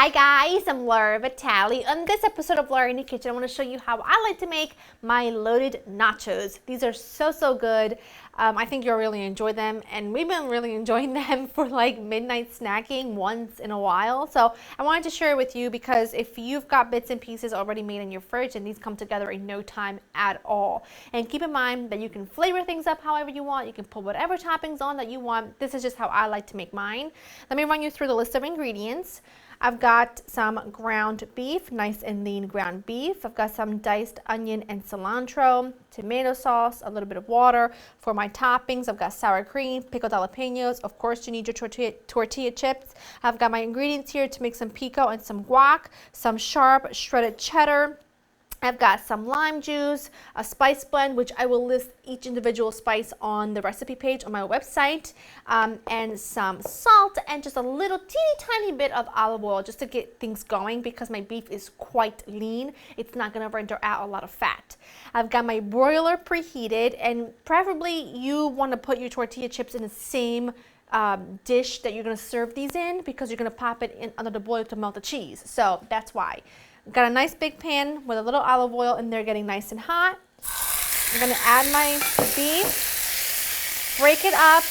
Hi guys, I'm Laura Vitale. On this episode of Laura in the Kitchen, I want to show you how I like to make my loaded nachos. These are so good. I think you'll really enjoy them, and we've been really enjoying them for like midnight snacking once in a while. So I wanted to share it with you because if you've got bits and pieces already made in your fridge, and these come together in no time at all. And keep in mind that you can flavor things up however you want. You can put whatever toppings on that you want. This is just how I like to make mine. Let me run you through the list of ingredients. I've got some ground beef, nice and lean ground beef. I've got some diced onion and cilantro, tomato sauce, a little bit of water. For my toppings, I've got sour cream, pickled jalapenos. Of course, you need your tortilla chips. I've got my ingredients here to make some pico and some guac, some sharp shredded cheddar. I've got some lime juice, a spice blend, which I will list each individual spice on the recipe page on my website, and some salt and just a little teeny tiny bit of olive oil just to get things going because my beef is quite lean. It's not going to render out a lot of fat. I've got my broiler preheated, and preferably you want to put your tortilla chips in the same dish that you're going to serve these in because you're going to pop it in under the boil to melt the cheese. So that's why. Got a nice big pan with a little olive oil in there getting nice and hot. I'm going to add my beef, break it up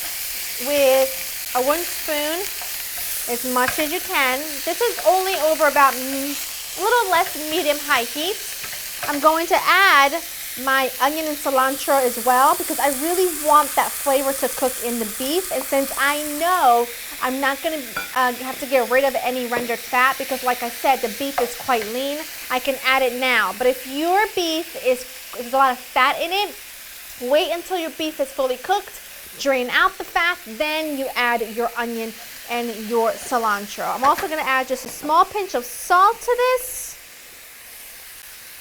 with a wooden spoon as much as you can. This is only over about a little less medium-high heat. I'm going to add my onion and cilantro as well because I really want that flavor to cook in the beef, and since I know I'm not going to have to get rid of any rendered fat because like I said, the beef is quite lean, I can add it now. But if your beef there's a lot of fat in it, wait until your beef is fully cooked, drain out the fat, then you add your onion and your cilantro. I'm also going to add just a small pinch of salt to this.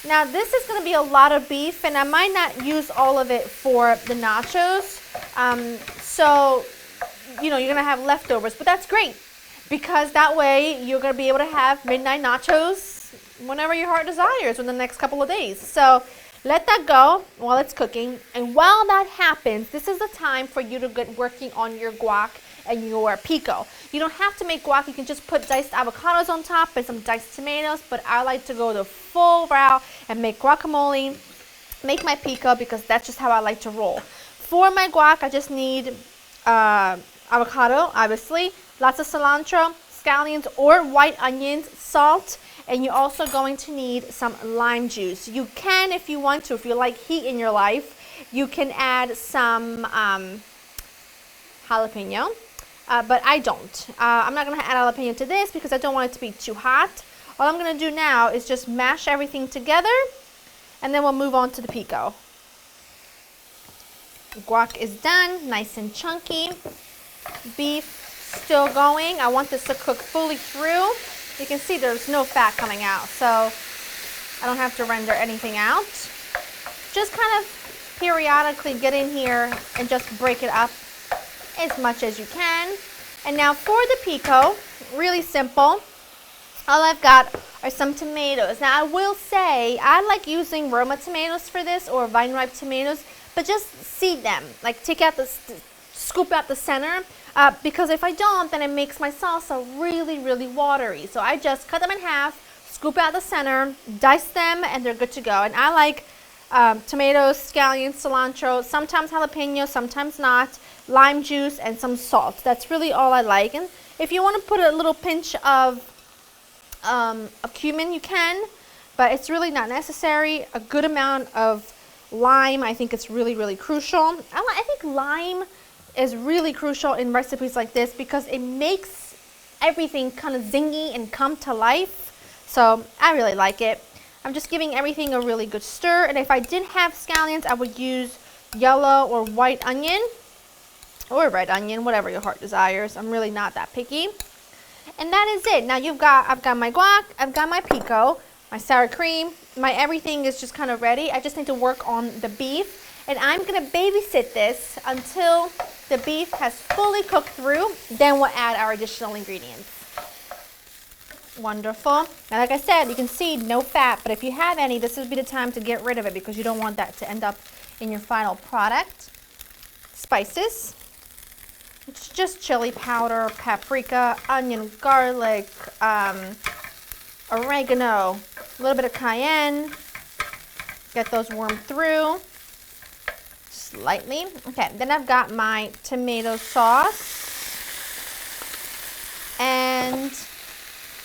Now this is going to be a lot of beef, and I might not use all of it for the nachos, so you know you're going to have leftovers, but that's great because that way you're going to be able to have midnight nachos whenever your heart desires in the next couple of days. So let that go while it's cooking, and while that happens, this is the time for you to get working on your guac and your pico. You don't have to make guac, you can just put diced avocados on top and some diced tomatoes, but I like to go the full route and make guacamole, make my pico because that's just how I like to roll. For my guac, I just need avocado, obviously, lots of cilantro, scallions or white onions, salt, and you're also going to need some lime juice. You can, if you want to, if you like heat in your life, you can add some jalapeno. But I don't. I'm not going to add jalapeno to this because I don't want it to be too hot. All I'm going to do now is just mash everything together, and then we'll move on to the pico. Guac is done, nice and chunky. Beef still going. I want this to cook fully through. You can see there's no fat coming out, so I don't have to render anything out. Just kind of periodically get in here and just break it up as much as you can. And now for the pico, really simple. All I've got are some tomatoes. Now I will say I like using Roma tomatoes for this or vine ripe tomatoes, but just seed them. Like take out scoop out the center because if I don't, then it makes my salsa really watery. So I just cut them in half, scoop out the center, dice them, and they're good to go. And I like tomatoes, scallions, cilantro, sometimes jalapeno, sometimes not, lime juice, and some salt. That's really all I like. And if you want to put a little pinch of cumin, you can, but it's really not necessary. A good amount of lime, I think it's really crucial. I think lime is really crucial in recipes like this because it makes everything kind of zingy and come to life. So I really like it. I'm just giving everything a really good stir, and if I didn't have scallions, I would use yellow or white onion or red onion, whatever your heart desires. I'm really not that picky. And that is it. Now I've got my guac, I've got my pico, my sour cream, my everything is just kind of ready. I just need to work on the beef, and I'm going to babysit this until the beef has fully cooked through. Then we'll add our additional ingredients. Wonderful. Now like I said, you can see no fat, but if you have any, this would be the time to get rid of it because you don't want that to end up in your final product. Spices. It's just chili powder, paprika, onion, garlic, oregano, a little bit of cayenne. Get those warmed through slightly. Okay, then I've got my tomato sauce and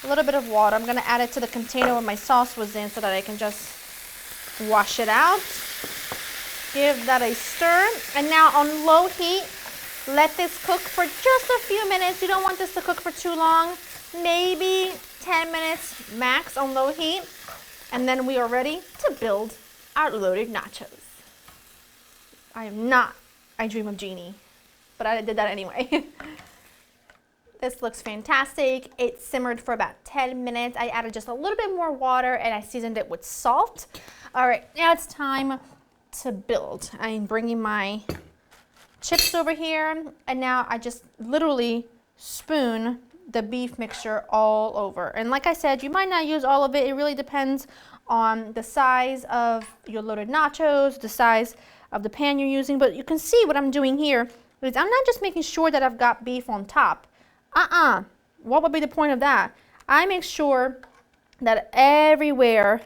a little bit of water. I'm gonna add it to the container where my sauce was in so that I can just wash it out. Give that a stir. And now on low heat, let this cook for just a few minutes. You don't want this to cook for too long. Maybe 10 minutes max on low heat. And then we are ready to build our loaded nachos. I am not I Dream of Jeannie, but I did that anyway. This looks fantastic. It simmered for about 10 minutes. I added just a little bit more water and I seasoned it with salt. All right, now it's time to build. I'm bringing my chips over here and now I just literally spoon the beef mixture all over. And like I said, you might not use all of it. It really depends on the size of your loaded nachos, the size of the pan you're using, but you can see what I'm doing here is I'm not just making sure that I've got beef on top. What would be the point of that? I make sure that everywhere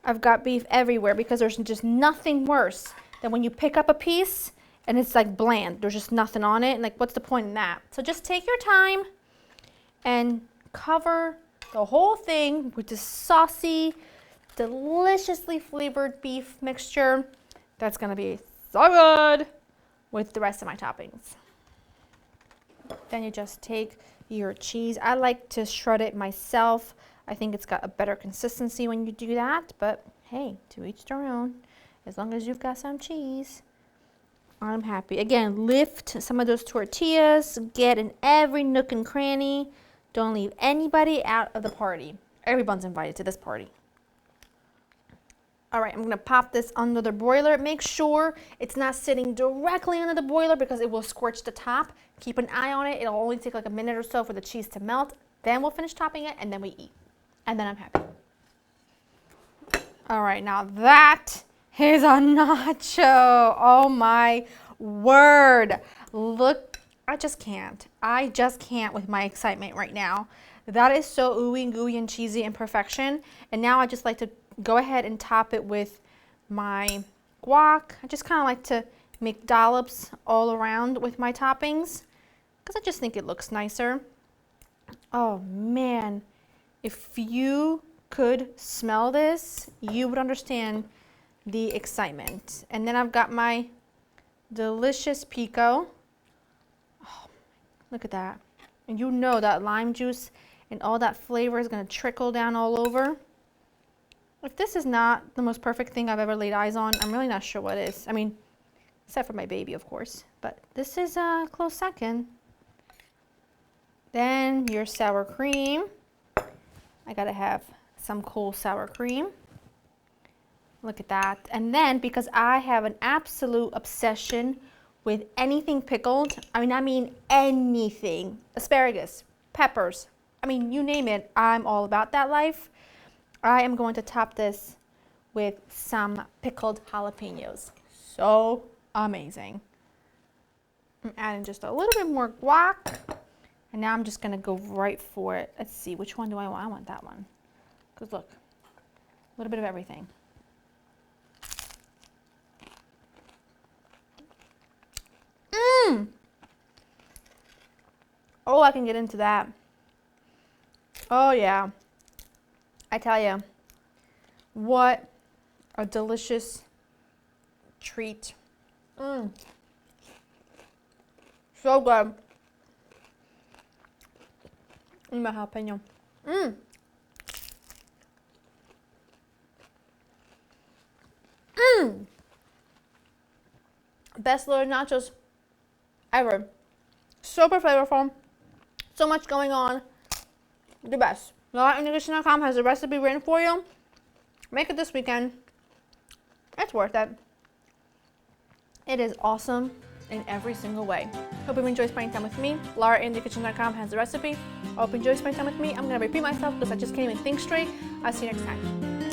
I've got beef everywhere, because there's just nothing worse than when you pick up a piece and it's like bland. There's just nothing on it, and like what's the point in that? So just take your time and cover the whole thing with this saucy, deliciously flavored beef mixture that's gonna be so good with the rest of my toppings. Then you just take your cheese. I like to shred it myself. I think it's got a better consistency when you do that, but hey, to each their own. As long as you've got some cheese, I'm happy. Again, lift some of those tortillas, get in every nook and cranny. Don't leave anybody out of the party. Everyone's invited to this party. All right, I'm gonna pop this under the broiler. Make sure it's not sitting directly under the broiler because it will scorch the top. Keep an eye on it. It'll only take like a minute or so for the cheese to melt. Then we'll finish topping it and then we eat. And then I'm happy. All right, now that is a nacho. Oh my word. Look, I just can't with my excitement right now. That is so ooey and gooey and cheesy and perfection. And now I just like to go ahead and top it with my guac. I just kind of like to make dollops all around with my toppings because I just think it looks nicer. Oh man, if you could smell this, you would understand the excitement. And then I've got my delicious pico. Oh, look at that. And you know that lime juice and all that flavor is going to trickle down all over. If this is not the most perfect thing I've ever laid eyes on, I'm really not sure what is. I mean, except for my baby, of course. But this is a close second. Then your sour cream. I gotta have some cool sour cream. Look at that. And then, because I have an absolute obsession with anything pickled, I mean anything. Asparagus, peppers, I mean, you name it, I'm all about that life. I am going to top this with some pickled jalapenos. So amazing. I'm adding just a little bit more guac. And now I'm just going to go right for it. Let's see, which one do I want? I want that one. Because look, a little bit of everything. Mmm! Oh, I can get into that. Oh, yeah. I tell you, what a delicious treat. Mmm. So good. And my jalapeno. Mmm. Mmm. Best loaded nachos ever. Super flavorful. So much going on. The best. LauraInTheKitchen.com has a recipe written for you. Make it this weekend. It's worth it. It is awesome in every single way. Hope you enjoy spending time with me. LauraInTheKitchen.com has the recipe. Hope you enjoy spending time with me. I'm going to repeat myself because I just can't even think straight. I'll see you next time.